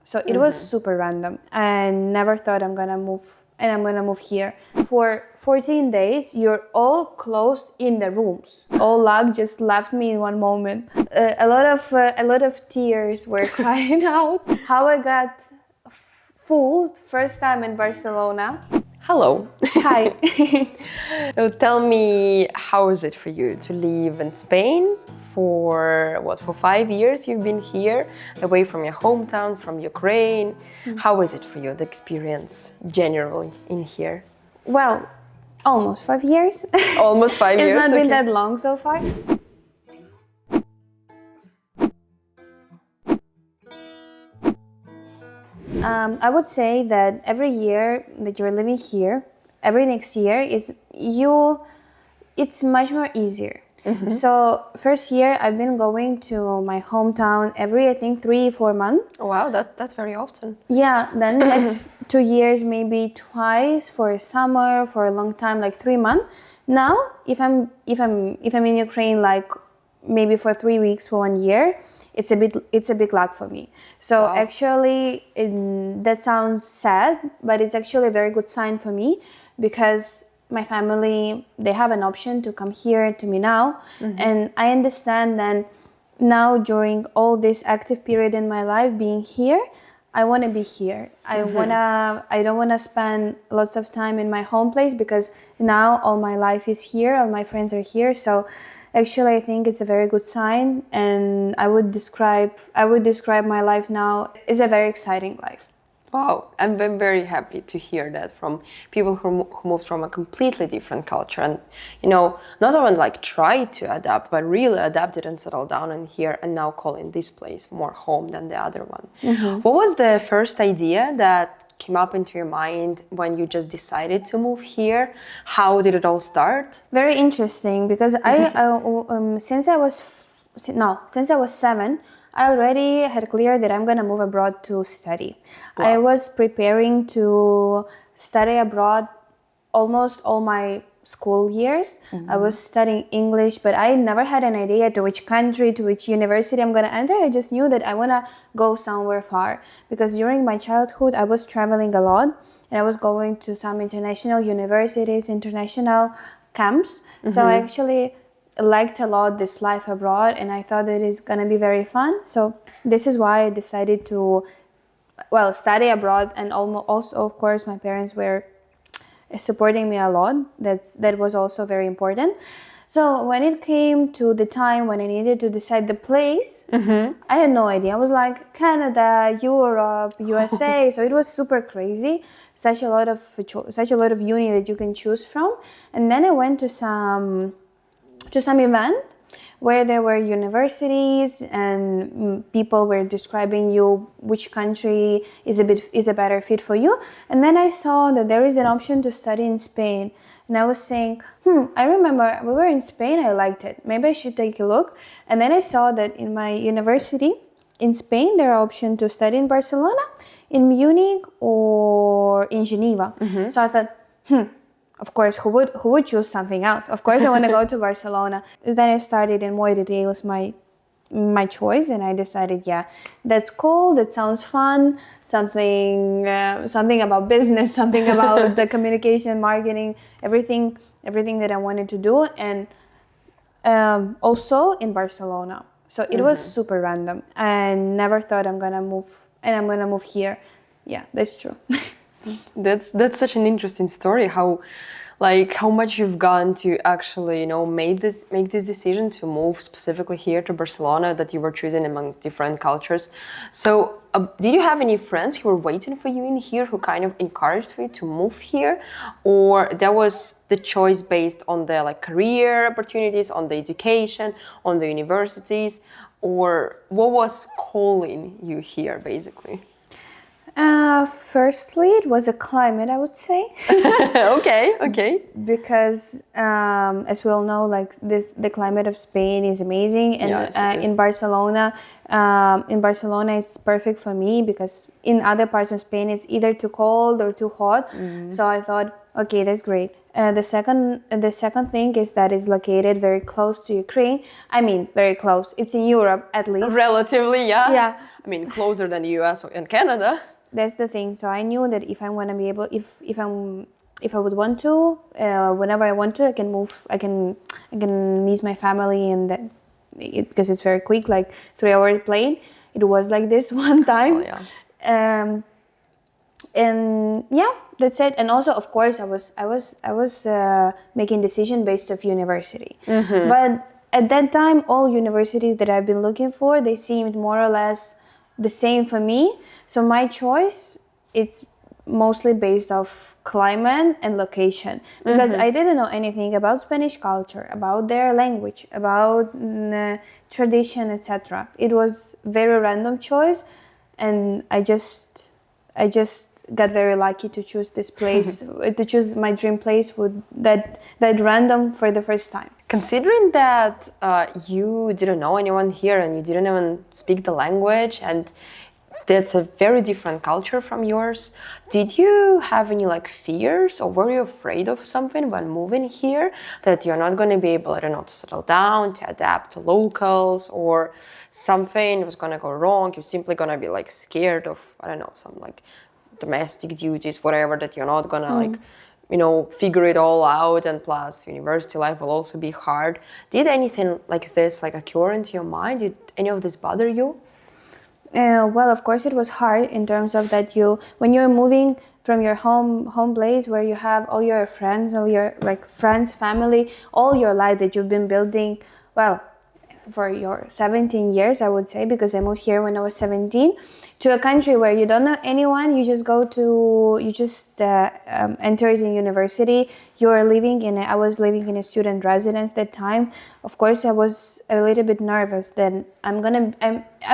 So it was super random. I never thought I'm gonna move here. For 14 days, you're all closed in the rooms. All luck just left me in one moment. A lot of tears were crying out. How I got fooled first time in Barcelona. Hello. Hi. So tell me, how is it for you to live in Spain for 5 years you've been here, away from your hometown, from Ukraine? How is it for you, the experience generally in here? Well, almost 5 years. Almost 5 years? It's not been that long so far. I would say that every year that you're living here, every next year it's much more easier. So first year I've been going to my hometown every, I think, 3-4 months. Wow, that's very often. Yeah, then next 2 years maybe twice for a summer, for a long time, like 3 months. Now if I'm in Ukraine, like maybe for 3 weeks, for 1 year, it's a big luck for me. So Wow. actually, that sounds sad, but it's actually a very good sign for me, because my family, they have an option to come here to me now. And I understand that now, during all this active period in my life, being here, I want to be here. I don't want to spend lots of time in my home place, because now all my life is here, all my friends are here. So actually, I think it's a very good sign, and I would describe my life now as a very exciting life. Wow, I'm very happy to hear that from people who moved from a completely different culture and, not only like tried to adapt, but really adapted and settled down in here and now calling this place more home than the other one. What was the first idea that came up into your mind when you just decided to move here? How did it all start? Very interesting, because since I was 7, I already had clear that I'm gonna move abroad to study. Wow. I was preparing to study abroad almost all my school years. I was studying English, but I never had an idea to which country, to which university I'm gonna enter. I just knew that I wanna go somewhere far, because during my childhood I was traveling a lot, and I was going to some international universities, international camps. So I actually liked a lot this life abroad, and I thought that it's gonna be very fun. So this is why I decided to study abroad. And also, of course, my parents were supporting me a lot. That was also very important. So when it came to the time when I needed to decide the place, I had no idea. I was like, Canada, Europe, USA. So it was super crazy. Such a lot of uni that you can choose from. And then I went to some event where there were universities, and people were describing you which country is a better fit for you. And then I saw that there is an option to study in Spain, and I was saying, I remember we were in Spain, I liked it, maybe I should take a look. And then I saw that in my university in Spain there are options to study in Barcelona, in Munich, or in Geneva. So I thought, of course, who would choose something else? Of course, I want to go to Barcelona. Then I started in more details my choice, and I decided, yeah, that's cool. That sounds fun. Something about business, something about the communication, marketing, everything that I wanted to do, and also in Barcelona. So it was super random. I never thought I'm gonna move here. Yeah, that's true. That's such an interesting story. How much you've gone to actually, make this decision to move specifically here to Barcelona, that you were choosing among different cultures. So, did you have any friends who were waiting for you in here, who kind of encouraged you to move here, or that was the choice based on the career opportunities, on the education, on the universities, or what was calling you here, basically? Firstly, it was a climate, I would say. Okay. Because as we all know, the climate of Spain is amazing, and Yeah, it is. in Barcelona, In Barcelona, it's perfect for me because in other parts of Spain, it's either too cold or too hot. So I thought, okay, that's great. The second thing is that it's located very close to Ukraine. I mean, very close. It's in Europe at least. Relatively, yeah. Yeah. I mean, closer than the US and Canada. That's the thing. So I knew that if I'm gonna be able, if I would want to, whenever I want to, I can move. I can meet my family, and that because it's very quick, like 3 hour plane. It was like this one time. Oh, yeah. And yeah, that's it. And also, of course, I was making decision based off university. But at that time, all universities that I've been looking for, they seemed more or less the same for me. So my choice, it's mostly based off climate and location, because I didn't know anything about Spanish culture, about their language, about tradition, etc. It was very random choice, and I just got very lucky to choose this place, to choose my dream place with that random for the first time. Considering that you didn't know anyone here and you didn't even speak the language, and that's a very different culture from yours, did you have any like fears, or were you afraid of something when moving here, that you're not going to be able, I don't know, to settle down, to adapt to locals, or something was going to go wrong? You're simply going to be like scared of, I don't know, some like domestic duties, whatever, that you're not going to like, you know, figure it all out, and plus university life will also be hard. Did anything like this like occur into your mind? Did any of this bother you? Well, of course, it was hard in terms of that when you're moving from your home place where you have all your friends, all your like friends, family, all your life that you've been building, well, for your 17 years, I would say, because I moved here when I was 17, to a country where you don't know anyone. You just entered in university. I was living in a student residence that time. Of course, I was a little bit nervous. Then I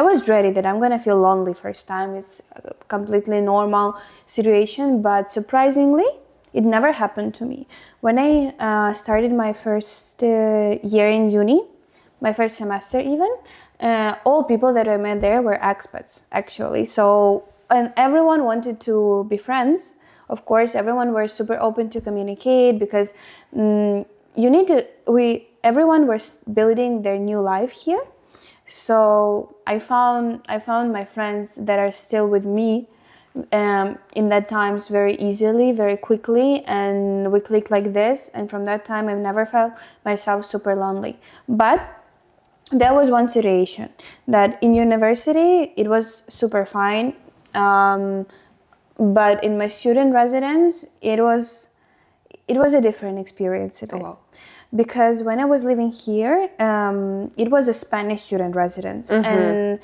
was ready that I'm gonna feel lonely first time. It's a completely normal situation, but surprisingly, it never happened to me. When I started my first year in uni, my first semester even, all people that I met there were expats, actually. So, and everyone wanted to be friends. Of course, everyone were super open to communicate, because everyone was building their new life here. So I found my friends that are still with me in that times very easily, very quickly, and we clicked like this. And from that time, I've never felt myself super lonely. But there was one situation that in university it was super fine, but in my student residence it was a different experience a bit. Oh, wow. Because when I was living here, it was a Spanish student residence, and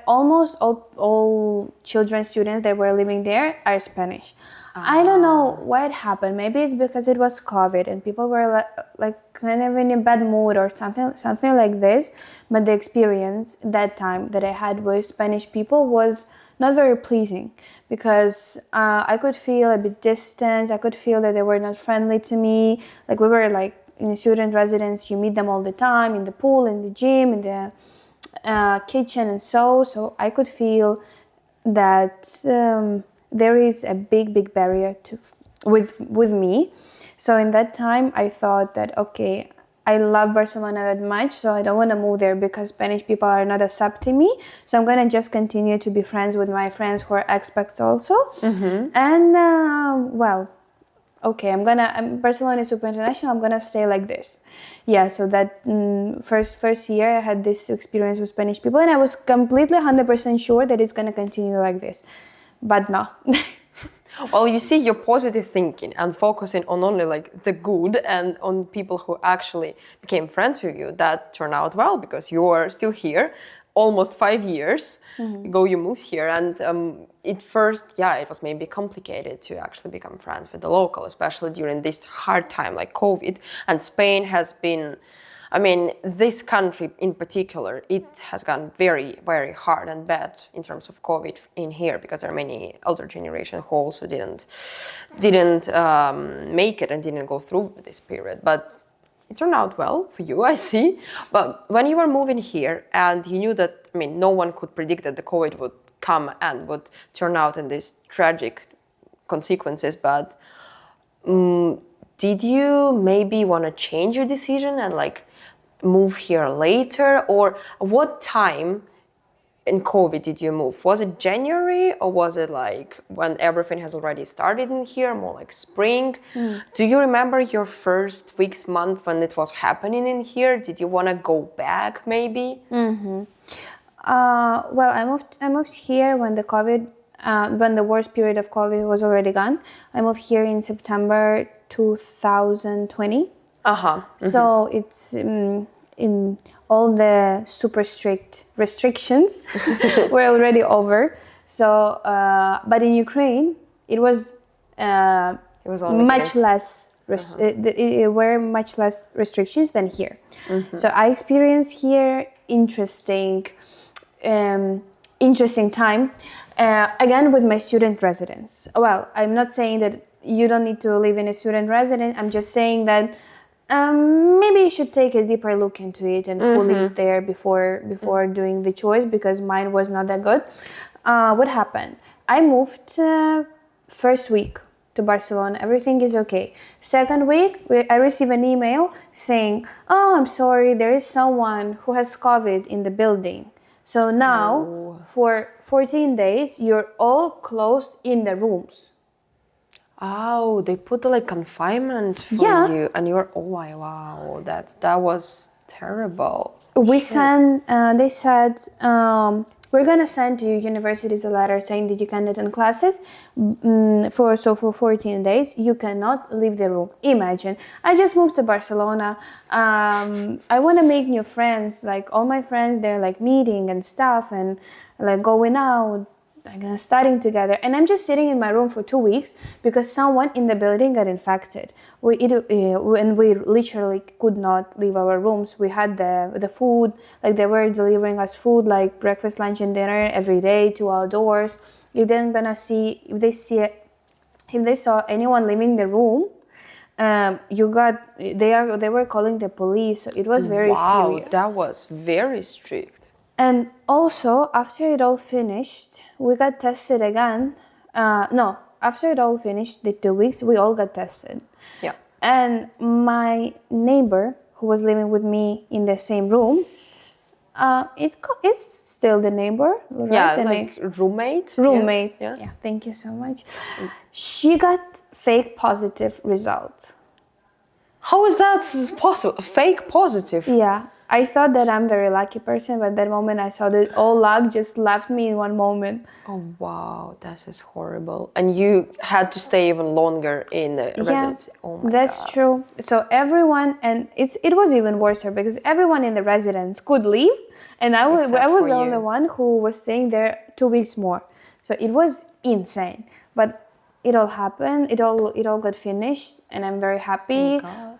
almost all children students that were living there are Spanish. I don't know what happened. Maybe it's because it was COVID and people were like kind of in a bad mood or something like this. But the experience that time that I had with Spanish people was not very pleasing, because I could feel a bit distant. I could feel that they were not friendly to me. Like, we were like in a student residence, you meet them all the time in the pool, in the gym, in the kitchen, and so I could feel that there is a big barrier with me. So in that time I thought that, okay, I love Barcelona that much, so I don't want to move there because Spanish people are not accepting me. So I'm gonna just continue to be friends with my friends who are expats also. And well, okay, Barcelona is super international, I'm gonna stay like this. Yeah, so that first year I had this experience with Spanish people, and I was completely 100% sure that it's gonna continue like this. But no. Well, you see, your positive thinking and focusing on only like the good and on people who actually became friends with you, that turned out well, because you are still here almost 5 years ago. You moved here, and it was maybe complicated to actually become friends with the local, especially during this hard time like COVID. And Spain has been, I mean, this country in particular, it has gone very, very hard and bad in terms of COVID in here, because there are many older generation who also didn't make it and didn't go through this period. But it turned out well for you, I see. But when you were moving here and you knew that, I mean, no one could predict that the COVID would come and would turn out in these tragic consequences, but did you maybe want to change your decision and like move here later? Or what time in COVID did you move? Was it January or was it like when everything has already started in here, more like spring? Do you remember your first weeks, month when it was happening in here? Did you want to go back maybe? Well, I moved here when the COVID, when the worst period of COVID was already gone. I moved here in September 2020. So it's in all the super strict restrictions were already over. So, but in Ukraine, it was only much less. It were much less restrictions than here. So I experienced here interesting time. Again, with my student residence. Well, I'm not saying that you don't need to live in a student residence. I'm just saying that maybe you should take a deeper look into it and who lives there before doing the choice, because mine was not that good. What happened? I moved first week to Barcelona. Everything is okay. Second week, I received an email saying, "Oh, I'm sorry, there is someone who has COVID in the building. So now, for 14 days, you're all closed in the rooms." Oh, they put the like confinement for you, and you're wow, that was terrible. We sent. They said we're gonna send to universities a letter saying that you can attend classes for 14 days. You cannot leave the room. Imagine, I just moved to Barcelona. I want to make new friends. Like all my friends, they're like meeting and stuff and like going out. Like studying together, and I'm just sitting in my room for 2 weeks because someone in the building got infected. And we literally could not leave our rooms. We had the food, like they were delivering us food, like breakfast, lunch, and dinner every day to our doors. If they saw anyone leaving the room, they were calling the police. So it was very serious. That was very strict. And also, after it all finished, we got tested again. After it all finished, the 2 weeks, we all got tested. Yeah. And my neighbor, who was living with me in the same room, it's still the neighbor, right? Yeah, like roommate. Roommate. Yeah. Thank you so much. She got fake positive result. How is that possible? Fake positive? Yeah. I thought that I'm a very lucky person, but that moment I saw that all luck just left me in one moment. Oh wow, that is horrible. And you had to stay even longer in the residency. Oh my that's God. True. So everyone, and it was even worse because everyone in the residence could leave, and I was the only one who was staying there 2 weeks more. So it was insane. But it all happened. It all got finished, and I'm very happy. Oh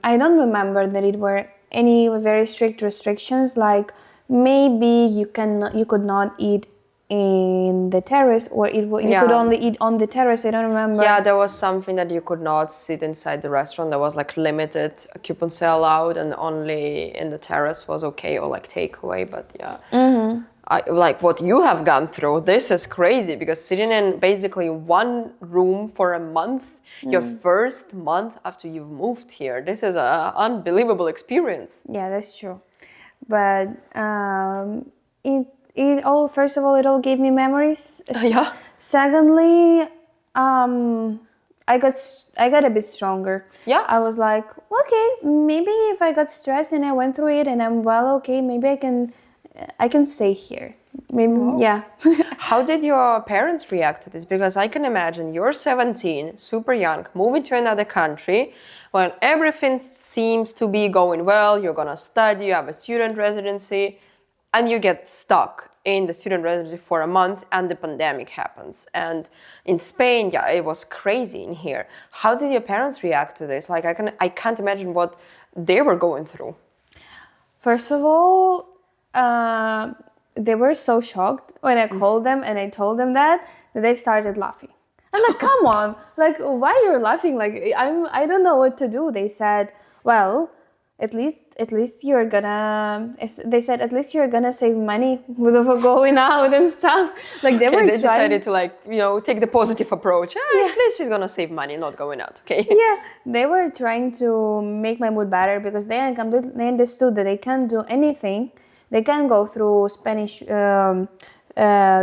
I don't remember that it were any very strict restrictions, like maybe you could not eat in the terrace, or you could only eat on the terrace. I don't remember. Yeah, there was something that you could not sit inside the restaurant. There was like limited occupancy allowed, and only in the terrace was okay, or like takeaway. But like what you have gone through, this is crazy, because sitting in basically one room for a month, your first month after you've moved here, this is an unbelievable experience. Yeah, that's true. But it all, first of all, it all gave me memories. Yeah. Secondly, I got a bit stronger. Yeah. I was like, okay, maybe if I got stressed and I went through it and I'm okay, maybe I can stay here. Maybe, yeah. How did your parents react to this? Because I can imagine you're 17, super young, moving to another country when everything seems to be going well, you're gonna study, you have a student residency, and you get stuck in the student residency for a month and the pandemic happens. And in Spain, it was crazy in here. How did your parents react to this? Like, I can't imagine what they were going through. First of all, they were so shocked when I called them and I told them that they started laughing. I'm like, come on, like, why you're laughing? Like, I don't know what to do. They said, well, at least you're gonna, they said, at least you're gonna save money with going out and stuff. Like they Okay, were they trying. decided to like, take the positive approach. Yeah. At least she's gonna save money, not going out. Okay. Yeah, they were trying to make my mood better because they understood that they can't do anything. They can't go through Spanish.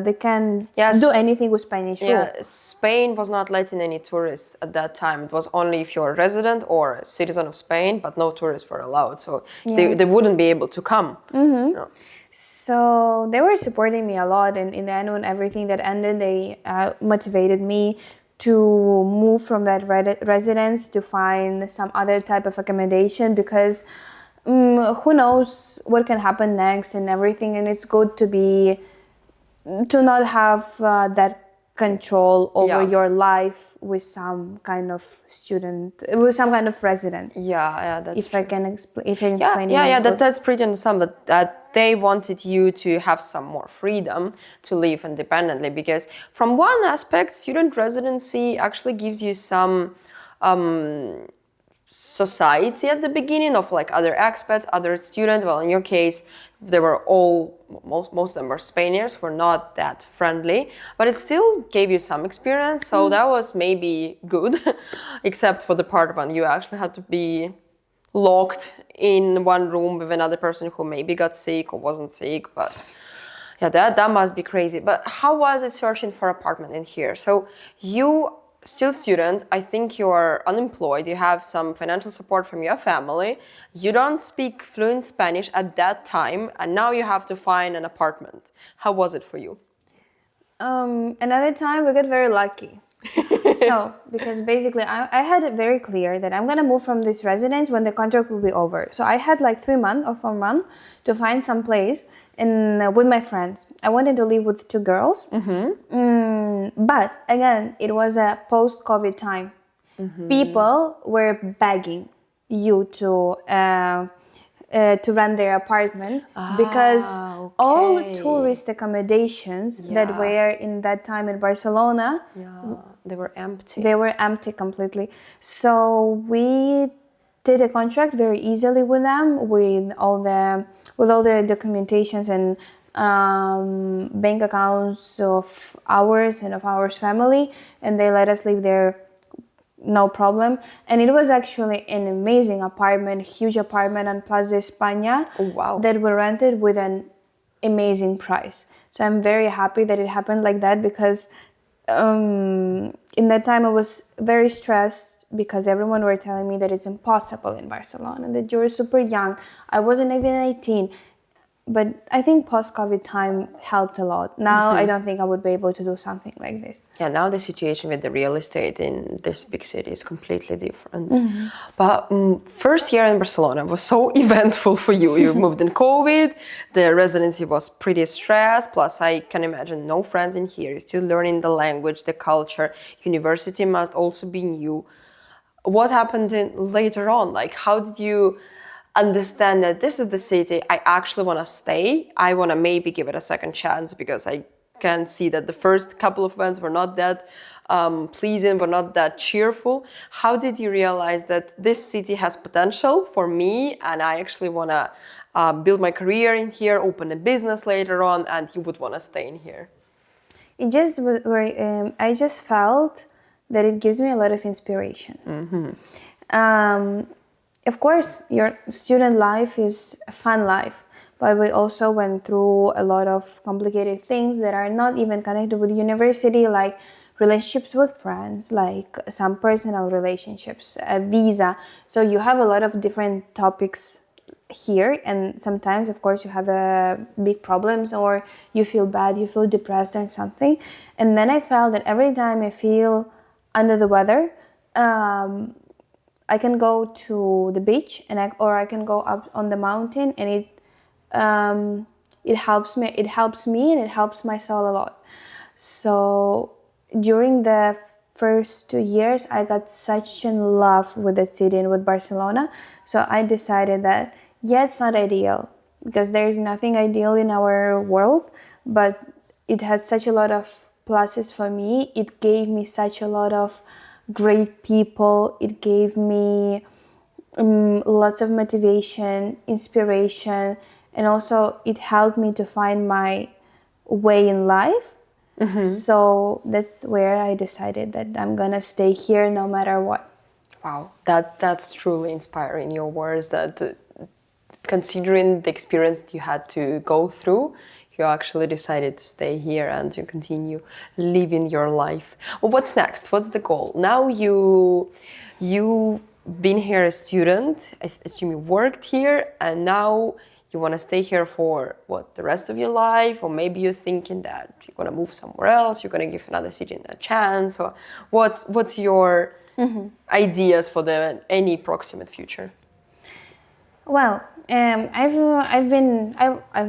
They can Yes. do anything with Spanish rule. Yeah, Spain was not letting any tourists at that time. It was only if you're a resident or a citizen of Spain, but no tourists were allowed. So they wouldn't be able to come. No. So they were supporting me a lot, and in the end, when everything that ended, they motivated me to move from that residence to find some other type of accommodation because who knows what can happen next and everything, and it's good to not have that control over your life with some kind of with some kind of resident. Yeah, that's If true. I can explain. That's pretty understandable. That they wanted you to have some more freedom to live independently, because from one aspect, student residency actually gives you some society at the beginning of like other expats, other students. Well, in your case, they were most of them were Spaniards, were not that friendly, but it still gave you some experience. So that was maybe good, except for the part when you actually had to be locked in one room with another person who maybe got sick or wasn't sick. But yeah, that must be crazy. But how was it searching for apartment in here? So you still student, I think you're unemployed, you have some financial support from your family, you don't speak fluent Spanish at that time, and now you have to find an apartment. How was it for you? Another time we got very lucky. So, because basically I had it very clear that I'm gonna move from this residence when the contract will be over. So I had like 3 months or 4 months to find some place with my friends. I wanted to live with 2 girls. But again, it was a post-COVID time. People were begging you to rent their apartment because all tourist accommodations that were in that time in Barcelona, they were empty. They were empty completely. So we did a contract very easily with them, with all the documentations and bank accounts of ours and of our family, and they let us live there no problem. And it was actually an amazing apartment, huge apartment on Plaza España. Oh, wow. That we rented with an amazing price. So I'm very happy that it happened like that, because in that time I was very stressed because everyone were telling me that it's impossible in Barcelona, that you're super young. I wasn't even 18. But I think post-COVID time helped a lot. Now I don't think I would be able to do something like this. Yeah, now the situation with the real estate in this big city is completely different. But first year in Barcelona was so eventful for you. You moved in COVID, the residency was pretty stressed, plus I can imagine no friends in here. You're still learning the language, the culture. University must also be new. What happened later on? Like, how did you understand that this is the city I actually want to stay? I want to maybe give it a second chance, because I can see that the first couple of events were not that pleasing, were not that cheerful. How did you realize that this city has potential for me and I actually want to build my career in here, open a business later on, and you would want to stay in here? It just I just felt that it gives me a lot of inspiration. Of course, your student life is a fun life, but we also went through a lot of complicated things that are not even connected with university, like relationships with friends, like some personal relationships, a visa. So you have a lot of different topics here, and sometimes, of course, you have big problems, or you feel bad, you feel depressed or something. And then I felt that every time I feel under the weather, I can go to the beach or I can go up on the mountain, and it helps me. It helps me and it helps my soul a lot. So during the first 2 years, I got such in love with the city and with Barcelona. So I decided that it's not ideal, because there is nothing ideal in our world, but it has such a lot of pluses for me. It gave me such a lot of great people. It gave me lots of motivation, inspiration, and also it helped me to find my way in life. So that's where I decided that I'm gonna stay here no matter what. Wow, that's truly inspiring. Your words that considering the experience that you had to go through, you actually decided to stay here and to continue living your life. Well, what's next? What's the goal? Now you been here a student, I assume you worked here, and now you want to stay here for what, the rest of your life? Or maybe you're thinking that you're going to move somewhere else, you're going to give another city a chance, or what's your ideas for the any proximate future? Well, I've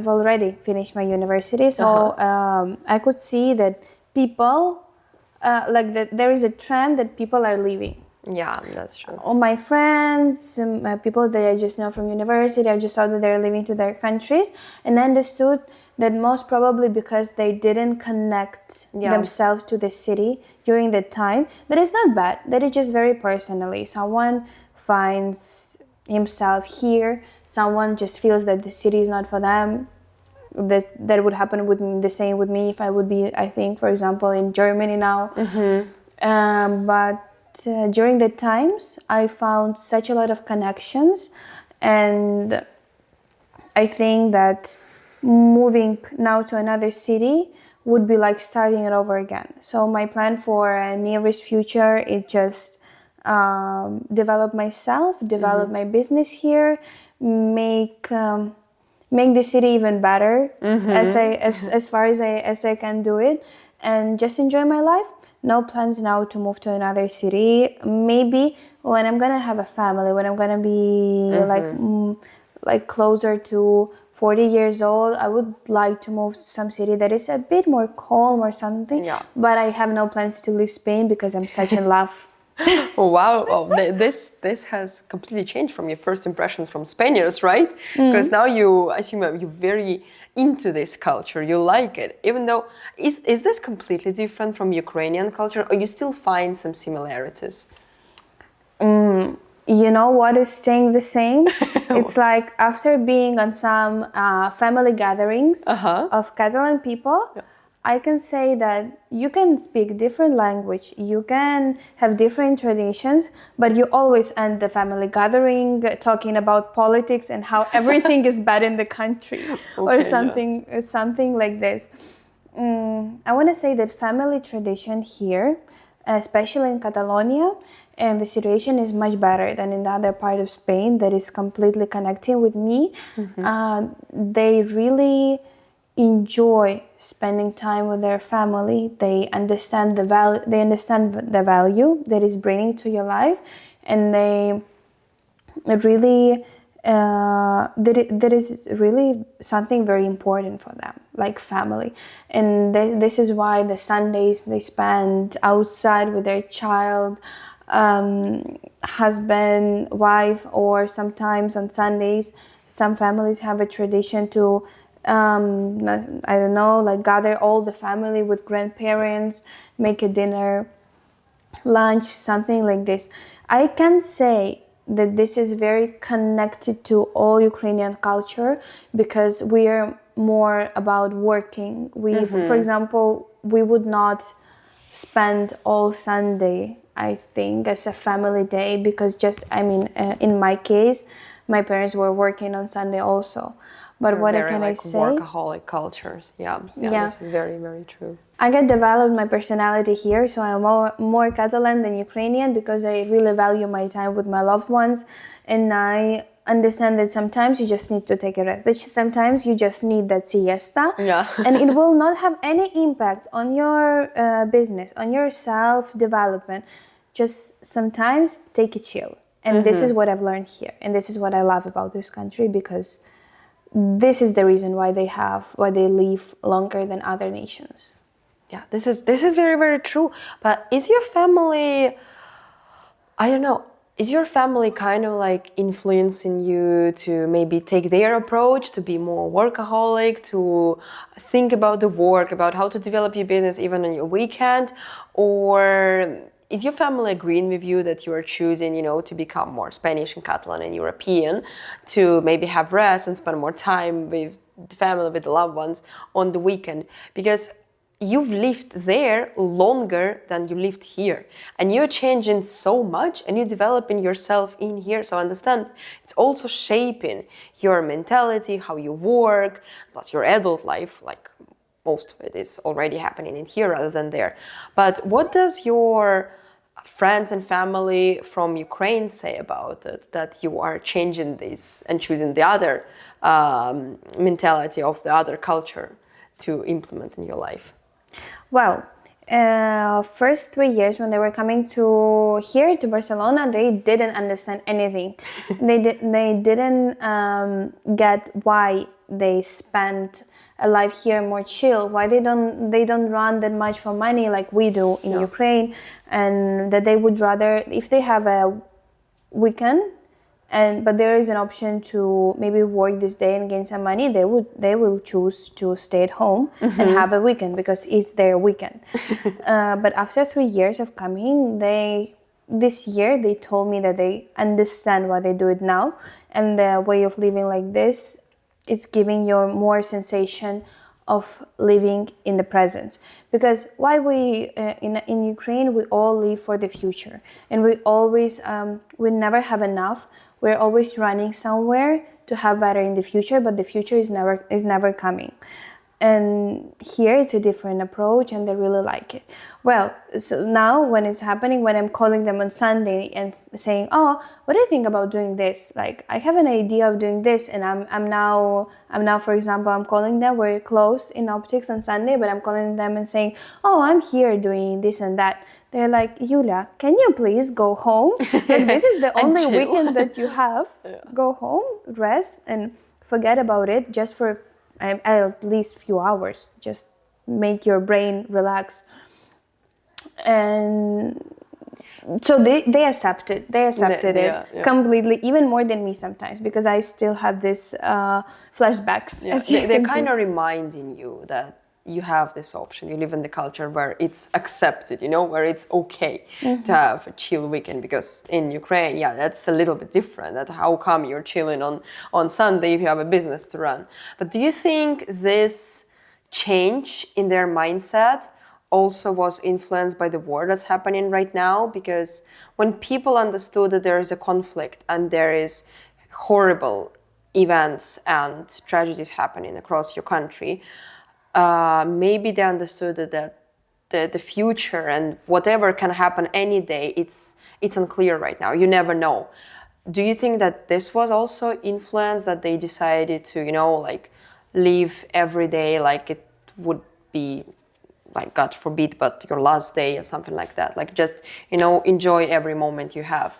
already finished my university, so I could see that people like that there is a trend that people are leaving. Yeah, that's true. All my friends, people that I just know from university, I just saw that they're leaving to their countries, and I understood that most probably because they didn't connect themselves to the city during that time. That is not bad. That is just very personally. Someone finds himself here. Someone just feels that the city is not for them. That would happen with me, the same with me if I would be, I think, for example, in Germany now. But during the times, I found such a lot of connections, and I think that moving now to another city would be like starting it over again. So my plan for a nearest future is just develop myself, develop my business here, make the city even better as far as I can do it, and just enjoy my life. No plans now to move to another city. Maybe when I'm gonna have a family, when I'm gonna be like closer to 40 years old, I would like to move to some city that is a bit more calm or something. Yeah. But I have no plans to leave Spain because I'm such in love. Oh, wow. Oh, this has completely changed from your first impressions from Spaniards, right? Because now you, I assume you're very into this culture. You like it, even though is this completely different from Ukrainian culture, or you still find some similarities? You know what is staying the same? It's like after being on some family gatherings of Catalan people, I can say that you can speak different language, you can have different traditions, but you always end the family gathering talking about politics and how everything is bad in the country or something like this. I want to say that family tradition here, especially in Catalonia, and the situation is much better than in the other part of Spain that is completely connecting with me. They really enjoy spending time with their family. They understand the value. They understand the value that is bringing to your life, and they really that is really something very important for them, like family. And this is why the Sundays they spend outside with their child, husband, wife, or sometimes on Sundays, some families have a tradition to I don't know, like gather all the family with grandparents, make a dinner, lunch, something like this. I can say that this is very connected to all Ukrainian culture because we are more about working. We, for example, we would not spend all Sunday, I think, as a family day because in my case, my parents were working on Sunday also. But what very, can I like, say? workaholic cultures. Yeah, this is very, very true. I get developed my personality here, so I'm more Catalan than Ukrainian because I really value my time with my loved ones, and I understand that sometimes you just need to take a rest. That sometimes you just need that siesta, and it will not have any impact on your business, on your self-development. Just sometimes take a chill, and this is what I've learned here, and this is what I love about this country because this is the reason why they live longer than other nations. Yeah, this is very, very true. But is your family, I don't know, is your family kind of like influencing you to maybe take their approach, to be more workaholic, to think about the work, about how to develop your business even on your weekend? Or is your family agreeing with you that you are choosing, to become more Spanish and Catalan and European, to maybe have rest and spend more time with the family, with the loved ones on the weekend? Because you've lived there longer than you lived here, and you're changing so much, and you're developing yourself in here. So understand, it's also shaping your mentality, how you work, plus your adult life. Like, most of it is already happening in here rather than there. But what does your friends and family from Ukraine say about it, that you are changing this and choosing the other mentality of the other culture to implement in your life? Well, first 3 years when they were coming to here to Barcelona, they didn't understand anything. They didn't get why they spent a life here more chill, why they don't run that much for money like we do in Ukraine, and that they would rather, if they have a weekend but there is an option to maybe work this day and gain some money, they will choose to stay at home and have a weekend because it's their weekend. But after 3 years of coming, this year they told me that they understand why they do it now, and the way of living like this, it's giving you more sensation of living in the present. Because why we in Ukraine, we all live for the future, and we always we never have enough. We're always running somewhere to have better in the future, but the future is never coming. And here it's a different approach, and they really like it. Well, so now when it's happening, when I'm calling them on Sunday and saying, "Oh, what do you think about doing this? Like, I have an idea of doing this," and I'm now, for example, I'm calling them. We're closed in optics on Sunday, but I'm calling them and saying, "Oh, I'm here doing this and that." They're like, "Yulia, can you please go home? Like, this is the only weekend that you have. Go home, rest, and forget about it just for at least few hours. Just make your brain relax." And so they accepted it completely, even more than me sometimes, because I still have this flashbacks. They're kind of reminding you that you have this option. You live in the culture where it's accepted, where it's okay to have a chill weekend. Because in Ukraine, that's a little bit different. That how come you're chilling on Sunday if you have a business to run? But do you think this change in their mindset also was influenced by the war that's happening right now? Because when people understood that there is a conflict and there is horrible events and tragedies happening across your country, maybe they understood that the future and whatever can happen any day, it's unclear right now. You never know. Do you think that this was also influence, that they decided to, live every day like it would be, like, God forbid, but your last day or something like that? Like, just, enjoy every moment you have.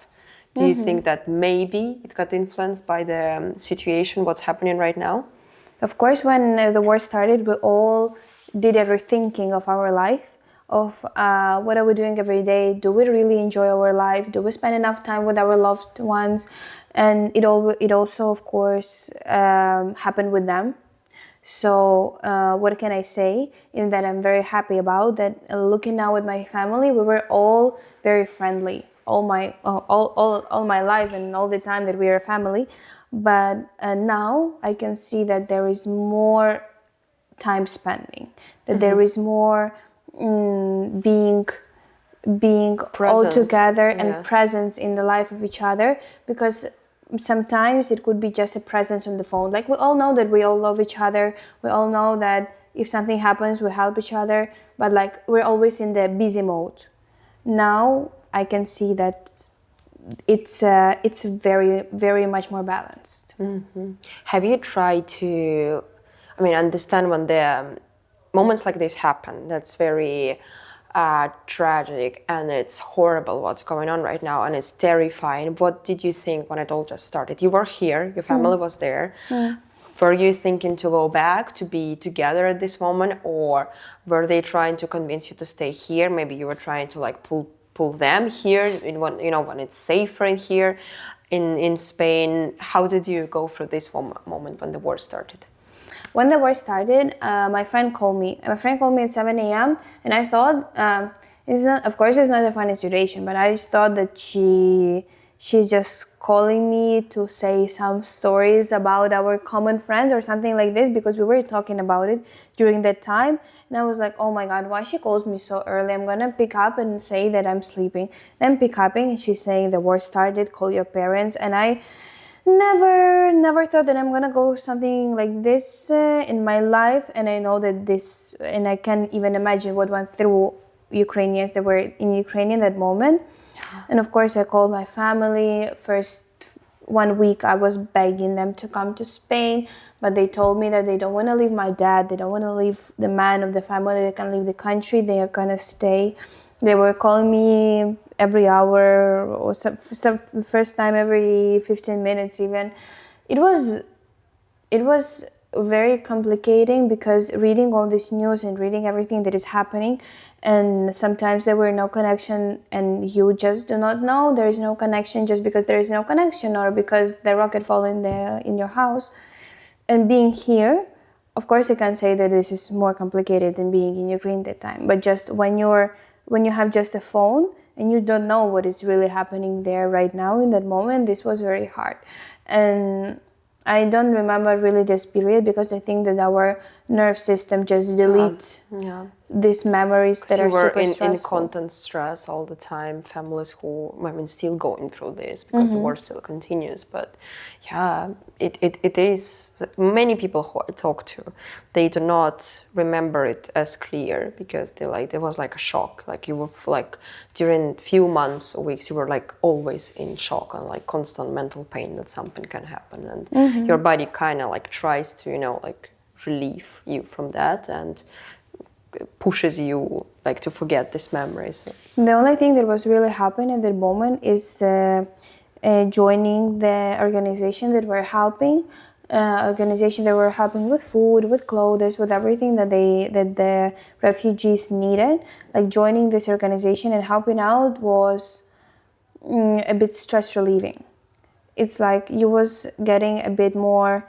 Do you think that maybe it got influenced by the situation, what's happening right now? Of course, when the war started, we all did a rethinking of our life, of what are we doing every day? Do we really enjoy our life? Do we spend enough time with our loved ones? And it also, of course, happened with them. So what can I say? In that I'm very happy about that. Looking now with my family, we were all very friendly all my life and all the time that we are a family. But now I can see that there is more time spending, that there is more being all together and presence in the life of each other. Because sometimes it could be just a presence on the phone. Like, we all know that we all love each other. We all know that if something happens, we help each other. But like, we're always in the busy mode. Now I can see that it's very, very much more balanced. Have you tried to, understand when the moments like this happen, that's very tragic and it's horrible what's going on right now and it's terrifying. What did you think when it all just started? You were here, your family was there. Were you thinking to go back, to be together at this moment, or were they trying to convince you to stay here? Maybe you were trying to pull them here when it's safer in here in Spain. How did you go through this moment when the war started? When the war started, my friend called me. My friend called me at 7 a.m. and I thought It's not, of course, it's not a funny situation, but I thought that she's just calling me to say some stories about our common friends or something like this, because we were talking about it during that time. And I was like, oh my God, why she calls me so early? I'm gonna pick up and say that I'm sleeping. Then I'm picking and she's saying the war started, call your parents. And I never thought that I'm gonna go something like this in my life. And I know that this, and I can't even imagine what went through Ukrainians that were in Ukraine in that moment. And of course I called my family. First 1 week I was begging them to come to Spain, but they told me that they don't want to leave my dad, they don't want to leave the man of the family, they can leave the country, they are gonna stay. They were calling me every hour, or some first time every 15 minutes even. It was very complicating, because reading all this news and reading everything that is happening, and sometimes there were no connection, and you just do not know there is no connection just because there is no connection, or because the rocket fall in your house. And being here, of course I can say that this is more complicated than being in Ukraine that time, but just when you have just a phone and you don't know what is really happening there right now in that moment, this was very hard. And I don't remember really this period, because I think that our nerve system just deletes these memories that are super stressful. In constant stress all the time. Families who, I mean, still going through this because the war still continues. But yeah, it is. Many people who I talk to, they do not remember it as clear, because they like, there was like a shock. Like you were like during few months or weeks, you were like always in shock and like constant mental pain that something can happen, and your body kind of like tries to, you know, like relieve you from that and pushes you like to forget these memories. The only thing that was really happening at that moment is joining the organization that were helping, with food, with clothes, with everything that the refugees needed. Like joining this organization and helping out was a bit stress relieving. It's like you was getting a bit more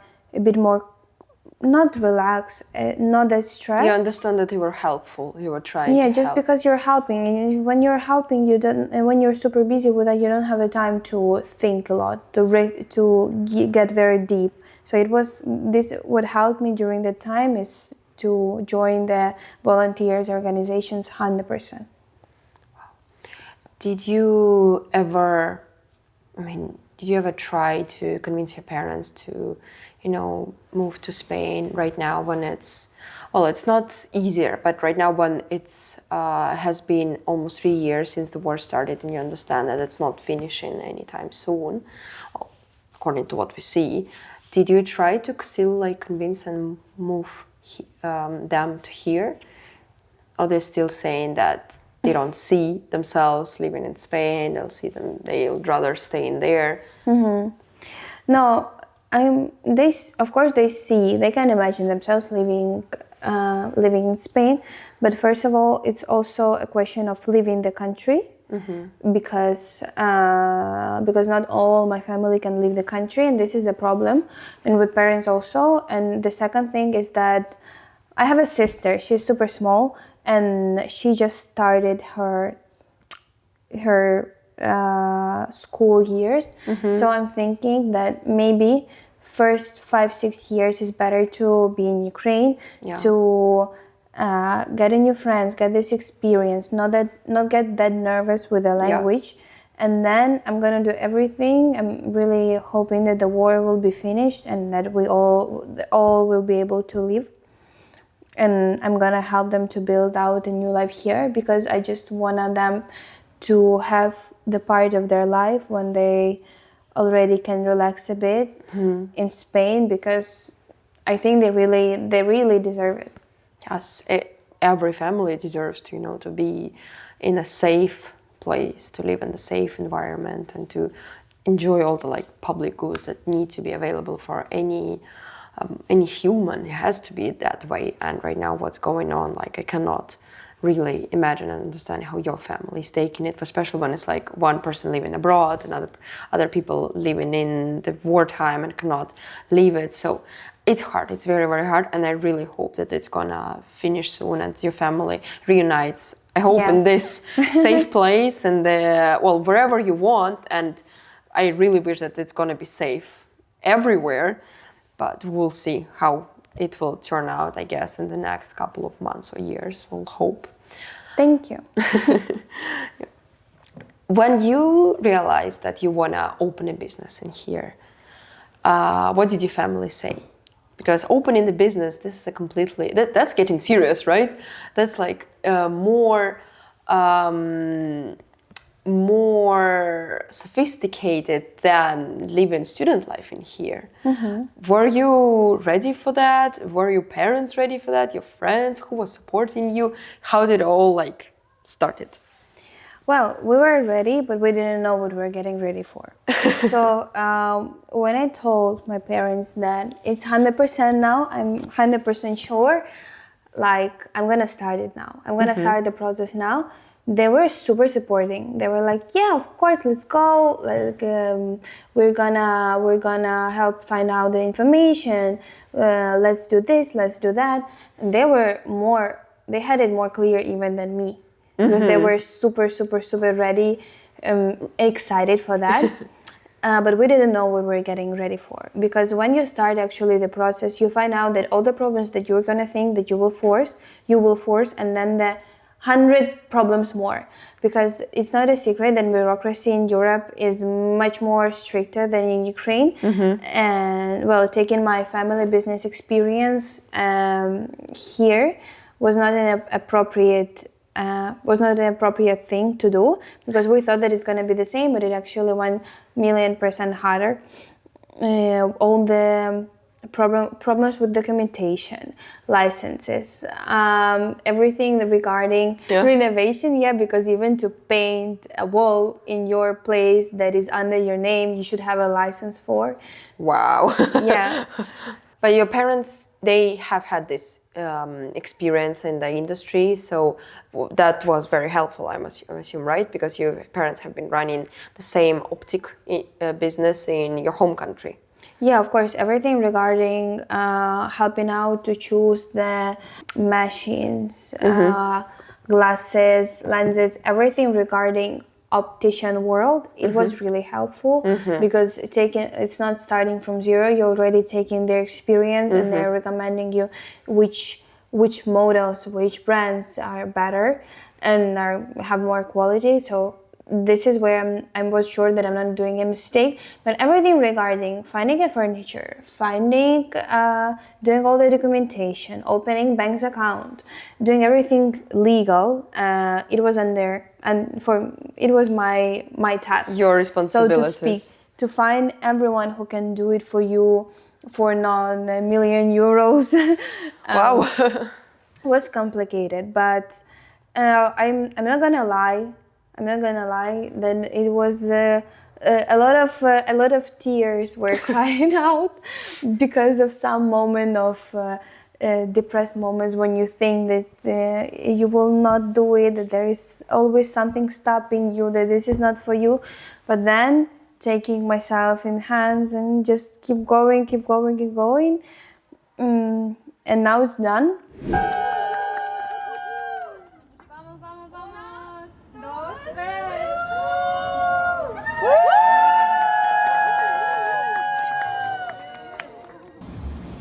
not relaxed, not that stressed. You understand that you were helpful, you were trying to just help. Because you're helping, and when you're helping, you don't, and when you're super busy with that, you don't have the time to think a lot, to get very deep. So it was this, what helped me during that time is to join the volunteers organizations 100%. Did you ever try to convince your parents to, you know, move to Spain right now when it's not easier, but right now when it's has been almost 3 years since the war started, and you understand that it's not finishing anytime soon, according to what we see, did you try to still like convince and move them to here? Or they're still saying that they don't see themselves living in Spain, they'll rather stay in there? No, of course they can imagine themselves living in Spain, but first of all, it's also a question of leaving the country, because not all my family can leave the country, and this is the problem, and with parents also. And the second thing is that I have a sister, she's super small, and she just started her school years. So I'm thinking that maybe first 5-6 years is better to be in Ukraine, to get a new friends, get this experience, not get that nervous with the language. And then I'm gonna do everything. I'm really hoping that the war will be finished and that we all will be able to live. And I'm gonna help them to build out a new life here, because I just want them to have the part of their life when they already can relax a bit in Spain, because I think they really deserve it. Yes, every family deserves to, you know, to be in a safe place, to live in a safe environment, and to enjoy all the like public goods that need to be available for any human. It has to be that way. And right now, what's going on, like I cannot really imagine and understand how your family is taking it, especially when it's like one person living abroad and other people living in the wartime and cannot leave it. So it's hard. It's very, very hard, and I really hope that it's gonna finish soon and your family reunites. I hope Yeah. in this safe place and wherever you want. And I really wish that it's gonna be safe everywhere. But we'll see how it will turn out. I guess in the next couple of months or years, we'll hope. Thank you. When you realized that you wanna open a business in here, what did your family say? Because opening the business, this is a completely, that's getting serious, right? That's like more sophisticated than living student life in here. Were you ready for that? Were your parents ready for that? Your friends? Who was supporting you? How did it all like started? Well, we were ready, but we didn't know what we were getting ready for. So when I told my parents that it's 100% now, I'm 100% sure, like I'm gonna start it now. I'm gonna start the process now. They were super supporting. They were like, "Yeah, of course, let's go. Like we're gonna help find out the information. Let's do this. Let's do that." And they had it more clear even than me. Because they were super, super, super ready, excited for that. But we didn't know what we were getting ready for. Because when you start actually the process, you find out that all the problems that you're going to think that you will force, and then the 100 problems more. Because it's not a secret that bureaucracy in Europe is much more stricter than in Ukraine. And well, taking my family business experience here was not an appropriate thing to do, because we thought that it's going to be the same, but it actually 1,000,000% harder. All the problems with documentation, licenses, everything regarding renovation, because even to paint a wall in your place that is under your name, you should have a license for. Wow. Yeah. But your parents, they have had this experience in the industry, so that was very helpful, I assume, right? Because your parents have been running the same optic business in your home country. Yeah, of course, everything regarding helping out to choose the machines, glasses, lenses, everything regarding optician world, it was really helpful, because it's not starting from zero. You're already taking their experience, and they're recommending you which models, which brands are better and have more quality. So this is where I was sure that I'm not doing a mistake. But everything regarding finding a furniture, doing all the documentation, opening bank's account, doing everything legal, it was it was my task. Your responsibilities. So to speak, to find everyone who can do it for you for not €1,000,000. Wow. Was complicated, but I'm not gonna lie. Then it was a lot of tears were crying out because of some moment of depressed moments, when you think that you will not do it, that there is always something stopping you, that this is not for you. But then taking myself in hands and just keep going, and now it's done.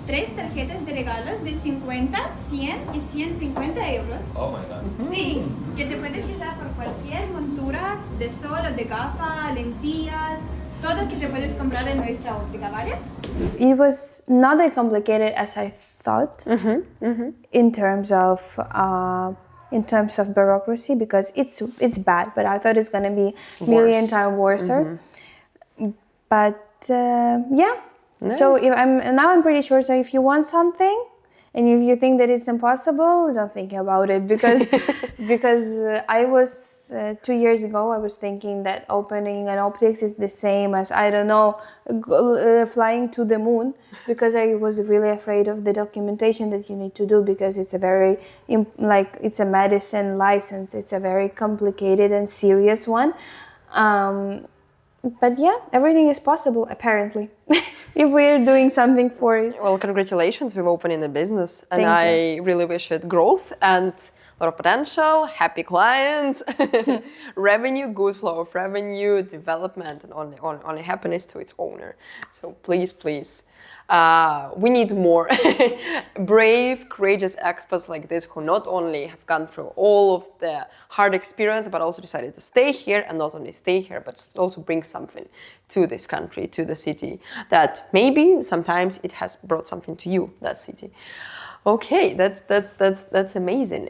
Tres tarjetas de regalos de 50, 100 y 150 euros. Oh my god. Sí, que te puedes usar por cualquier montura de sol o de gafa, lentillas, todo que te puedes comprar en nuestra óptica, ¿vale? It was not that complicated as I thought, in terms of bureaucracy, because it's bad, but I thought it's gonna be million times worse. But yeah. Nice. So I'm pretty sure. So if you want something, and if you think that it's impossible, don't think about it, because I was 2 years ago, I was thinking that opening an optics is the same as, I don't know, flying to the moon, because I was really afraid of the documentation that you need to do, because it's it's a medicine license. It's a very complicated and serious one. But yeah, everything is possible, apparently. if we're doing something for it. Well, congratulations with opening a business, and Thank I really wish it growth and a lot of potential, happy clients, revenue, good flow of revenue, development, and only happiness to its owner. So please, please, we need more brave, courageous expats like this who not only have gone through all of the hard experience, but also decided to stay here, and not only stay here, but also bring something to this country, to the city, that maybe sometimes it has brought something to you, that city. Okay, that's amazing.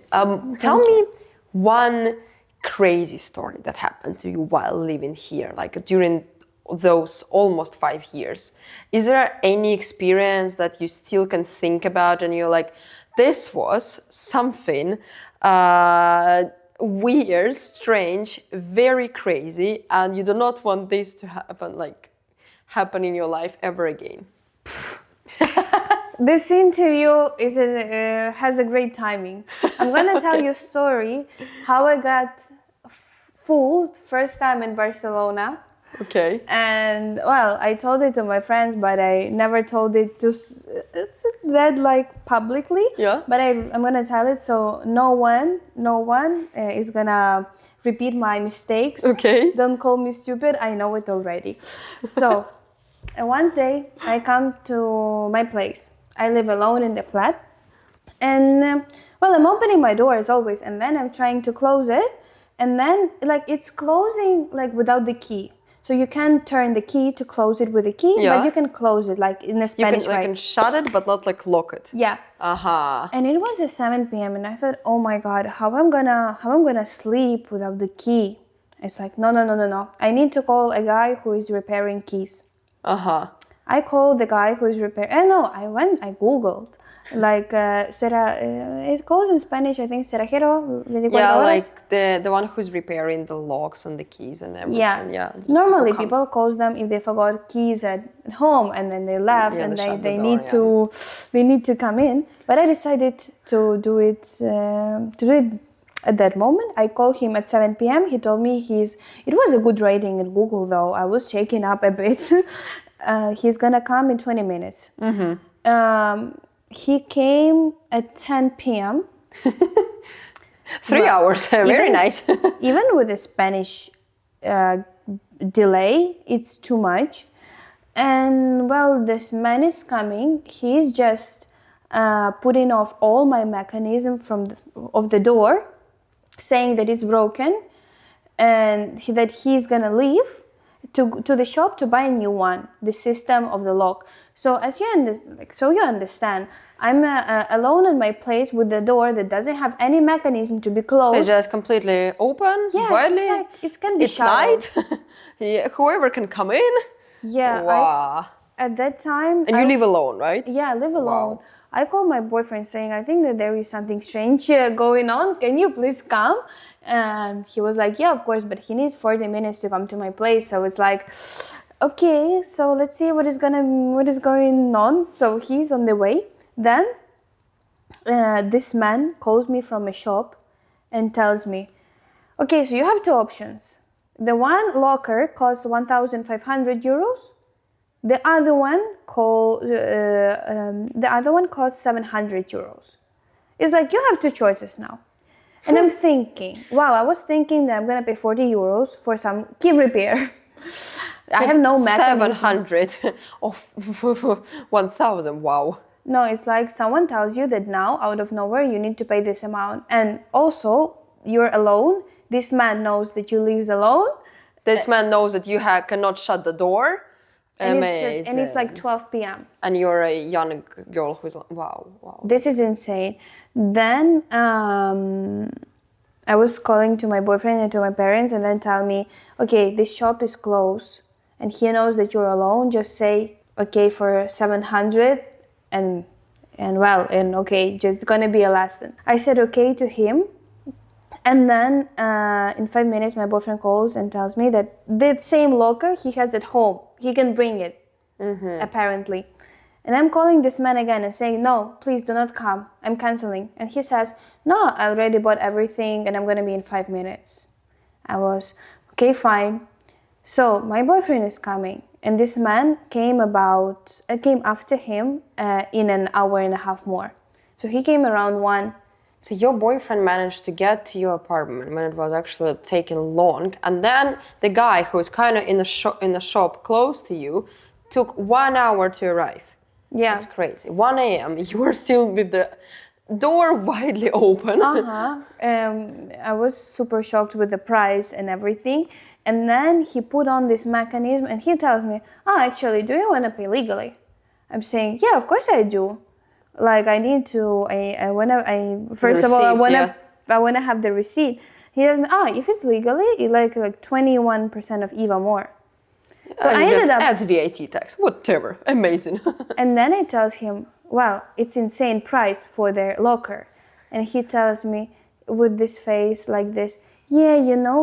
Tell me one crazy story that happened to you while living here, like during those almost 5 years. Is there any experience that you still can think about and you're like, this was something weird, strange, very crazy, and you do not want this to happen in your life ever again? This interview has a great timing. I'm gonna tell you a story how I got fooled first time in Barcelona. Okay. And well, I told it to my friends, but I never told it to that like publicly. Yeah. But I'm gonna tell it so no one is gonna repeat my mistakes. Okay. Don't call me stupid. I know it already. So one day I come to my place. I live alone in the flat, and well, I'm opening my door as always, and then I'm trying to close it, and then like it's closing like without the key. So you can turn the key to close it with a key, Yeah. but you can close it like in a Spanish way. You can shut it, but not like lock it. Yeah. Uh-huh. And it was at 7 p.m. and I thought, oh my God, how I'm gonna sleep without the key? It's like, no. I need to call a guy who is repairing keys. Uh-huh. I called the guy who is repairing. I Googled. Like, it goes in Spanish, I think, cerrajero, 24 Yeah, horas. like the one who's repairing the locks and the keys and everything. Yeah. Just Normally, who come. people calls them if they forgot keys at home and then they left, Yeah, and they shut the they door, need to come in. But I decided to do it at that moment. I called him at 7 p.m. He told me it was a good rating in Google though. I was shaking up a bit. He's gonna come in 20 minutes. Mm-hmm. He came at 10 p.m. 3 hours, very nice. Even with the Spanish delay, it's too much. And well, this man is coming. He's just putting off all my mechanism of the door, saying that it's broken, and that he's gonna leave to the shop to buy a new one, the system of the lock. So as you understand, I'm alone in my place with the door that doesn't have any mechanism to be closed. It's just completely open, widely. It can be It's shuttered. night. Yeah, whoever can come in. Yeah. Wow. At that time. And you live alone, right? Yeah, I live alone. Wow. I called my boyfriend saying, I think that there is something strange going on. Can you please come? And he was like, yeah, of course, but he needs 40 minutes to come to my place. So it's like, okay, so let's see what is going on. So he's on the way. Then this man calls me from a shop and tells me, okay, so you have two options. The one locker costs 1,500 euros. The other one costs 700 euros. It's like you have two choices now. And I'm thinking, wow, I was thinking that I'm gonna pay 40 euros for some key repair. I have no mechanism. 700 of 1,000, wow. No, it's like someone tells you that now, out of nowhere, you need to pay this amount. And also, you're alone. This man knows that you live alone. This man knows that you cannot shut the door. Amazing. And it's like 12 p.m. And you're a young girl who's like, wow. This is insane. Then I was calling to my boyfriend and to my parents and then tell me, okay, this shop is closed and he knows that you're alone. Just say, okay, for 700 and okay, just gonna be a lesson. I said okay to him. And then in 5 minutes, my boyfriend calls and tells me that the same locker he has at home, he can bring it, apparently. And I'm calling this man again and saying, no, please do not come. I'm canceling. And he says, no, I already bought everything and I'm going to be in 5 minutes. I was, okay, fine. So my boyfriend is coming and this man came after him in an hour and a half more. So he came around 1. So your boyfriend managed to get to your apartment when it was actually taking long, and then the guy who was kind of in the shop close to you took 1 hour to arrive. Yeah. That's crazy. 1 a.m. You were still with the door widely open. I was super shocked with the price and everything. And then he put on this mechanism and he tells me, actually, do you want to pay legally? I'm saying, yeah, of course I do. Like, I need to, I want to, first of all, I want to have the receipt. He tells me, if it's legally, it like 21% of EVA more. So I ended up adds VAT tax, whatever, amazing. And then I tells him, well, it's insane price for their locker. And he tells me with this face like this, yeah,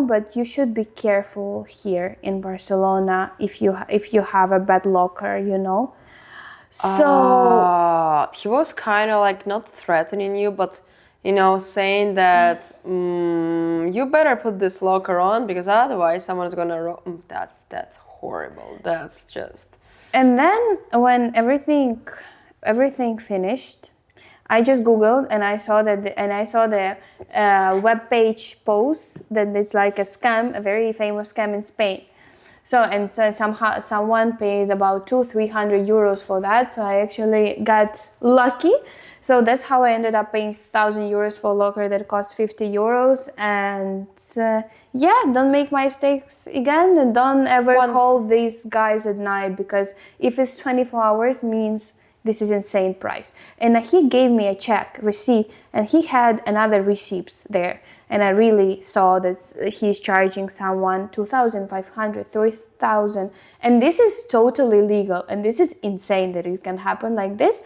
but you should be careful here in Barcelona if you have a bad locker, So he was kind of like not threatening you, but saying that you better put this locker on because otherwise someone's gonna. That's horrible. That's just. And then when everything finished, I just Googled and I saw the web page post that it's like a scam, a very famous scam in Spain. So somehow someone paid about 200-300 euros for that. So I actually got lucky. So that's how I ended up paying 1,000 euros for a locker that cost 50 euros. And don't make mistakes again, and don't ever call these guys at night, because if it's 24 hours means this is insane price. And he gave me a receipt, and he had another receipts there. And I really saw that he's charging someone 2,500, 3,000. And this is totally legal. And this is insane that it can happen like this.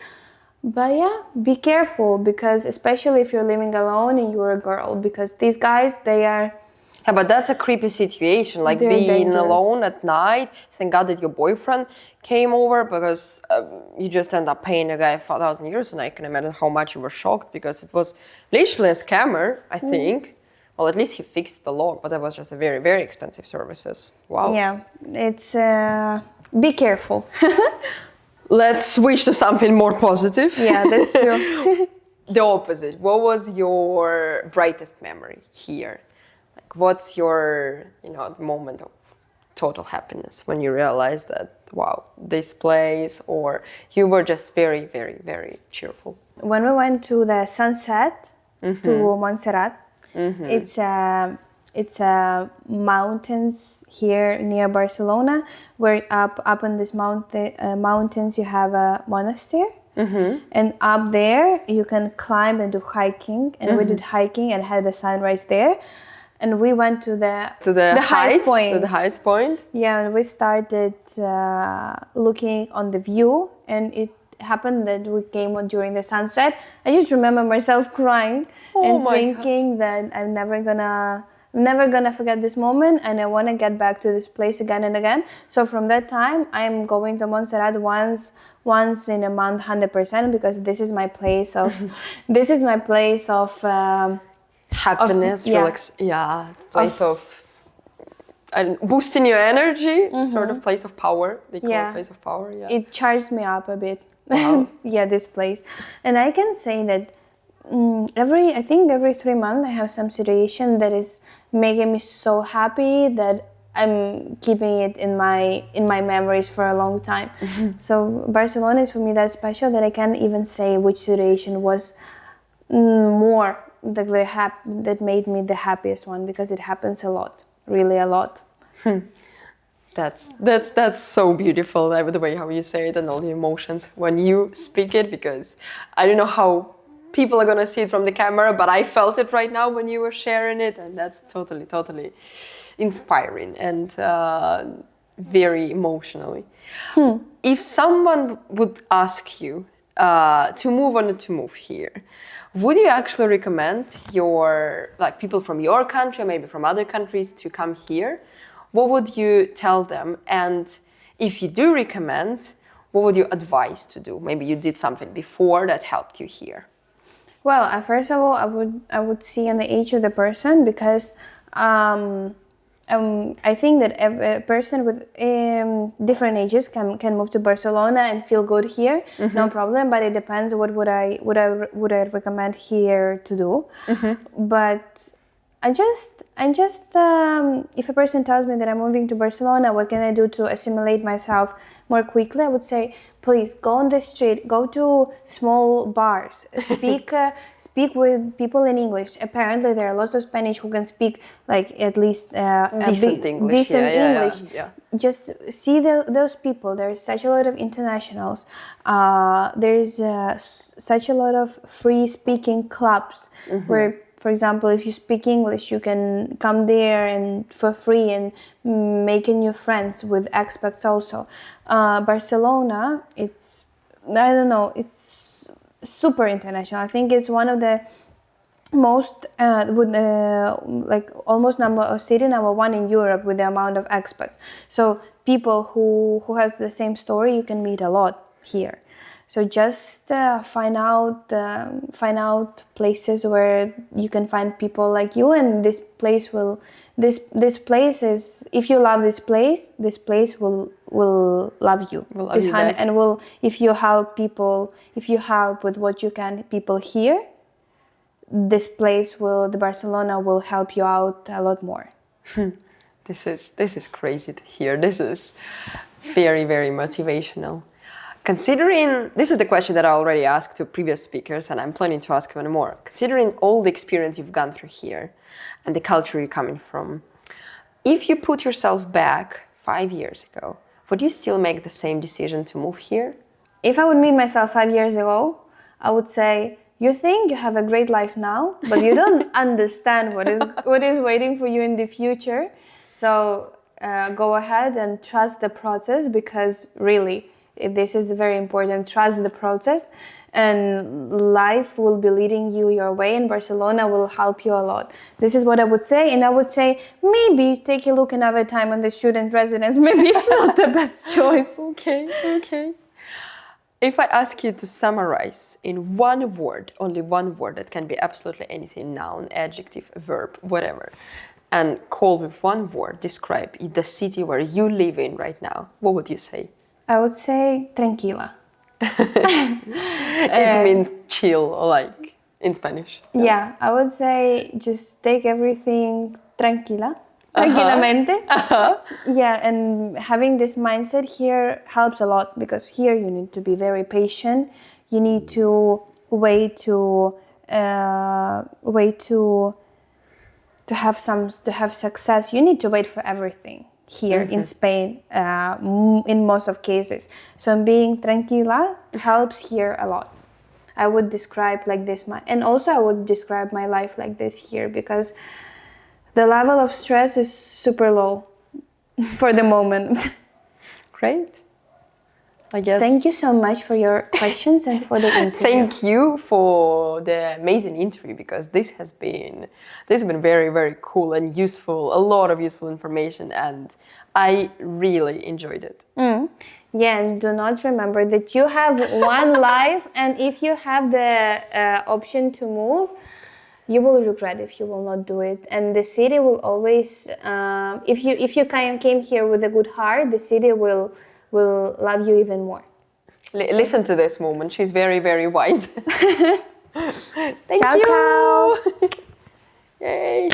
But yeah, be careful, because especially if you're living alone and you're a girl, because these guys, they are... Yeah, but that's a creepy situation, like being dangerous. Alone at night. Thank God that your boyfriend came over, because you just end up paying a guy 4,000 euros, and I can imagine how much you were shocked, because it was literally a scammer, I think. Well, at least he fixed the lock, but that was just a very, very expensive services. Wow. Yeah, it's... be careful. Let's switch to something more positive. Yeah, that's true. The opposite. What was your brightest memory here? Like, what's your, moment of total happiness when you realized that, wow, this place, or you were just very, very, very cheerful? When we went to the sunset to Montserrat, it's mountains here near Barcelona, where up in these mountains you have a monastery, and up there you can climb and do hiking, and we did hiking and had the sunrise there, and we went to the highest point. To the highest point. Yeah, and we started looking on the view, and it happened that we came on during the sunset. I just remember myself crying and thinking that I'm never gonna forget this moment, and I want to get back to this place again and again. So from that time, I'm going to Montserrat once in a month, 100%, because this is my place of happiness, place of and boosting your energy, sort of place of power. They call it place of power. Yeah, it charged me up a bit. Wow. This place, and I can say that every 3 months I have some situation that is making me so happy that I'm keeping it in my memories for a long time. So Barcelona is for me that special that I can't even say which situation was more that made me the happiest one, because it happens a lot, really a lot. That's so beautiful, the way how you say it and all the emotions when you speak it, because I don't know how people are gonna see it from the camera, but I felt it right now when you were sharing it, and that's totally inspiring and very emotionally. If someone would ask you to move on to move here, would you actually recommend people from your country, or maybe from other countries, to come here? What would you tell them? And if you do recommend, what would you advise to do? Maybe you did something before that helped you here. Well, first of all, I would see on the age of the person, because I think that a person with different ages can move to Barcelona and feel good here, no problem. But it depends what would I recommend here to do. But I just if a person tells me that I'm moving to Barcelona, what can I do to assimilate myself more quickly? I would say, please go on the street, go to small bars, speak with people in English. Apparently, there are lots of Spanish who can speak like at least Decent English. decent English. Yeah. Just see those people. There's such a lot of internationals. There's such a lot of free speaking clubs where, for example, if you speak English, you can come there and for free and make new friends with expats also. Barcelona, it's super international. I think it's one of the most like almost city number one in Europe with the amount of expats. So people who has the same story, you can meet a lot here. So just find out places where you can find people like you, and this place is, if you love this place will love you. Will love you back. And will, if you help with what you can, people here, the Barcelona will help you out a lot more. This is crazy to hear. This is very, very motivational. Considering, this is the question that I already asked to previous speakers, and I'm planning to ask even more. Considering all the experience you've gone through here and the culture you're coming from, if you put yourself back 5 years ago, would you still make the same decision to move here? If I would meet myself 5 years ago, I would say, you think you have a great life now, but you don't understand what is waiting for you in the future. So go ahead and trust the process, because really, this is very important. Trust the process, and life will be leading you your way, and Barcelona will help you a lot. This is what I would say, and I would say maybe take a look another time on the student residence. Maybe it's not the best choice. Okay. If I ask you to summarize in one word, only one word, that can be absolutely anything, noun, adjective, verb, whatever, and call with one word, describe the city where you live in right now, what would you say? I would say tranquila. It means chill, like in Spanish. Yeah, I would say just take everything tranquilamente. Yeah, and having this mindset here helps a lot, because here you need to be very patient. You need to wait to have success. You need to wait for everything here in Spain, in most of cases. So being tranquila helps here a lot. I would describe like this, and also I would describe my life like this here, because the level of stress is super low for the moment. Great. I guess. Thank you so much for your questions and for the interview. Thank you for the amazing interview, because this has been very, very cool and useful, a lot of useful information, and I really enjoyed it. Yeah, and do not remember that you have one life, and if you have the option to move, you will regret if you will not do it. And the city will always, if you came here with a good heart, the city will love you even more. Listen to this woman. She's very, very wise. Thank Ciao, you. ciao. Yay.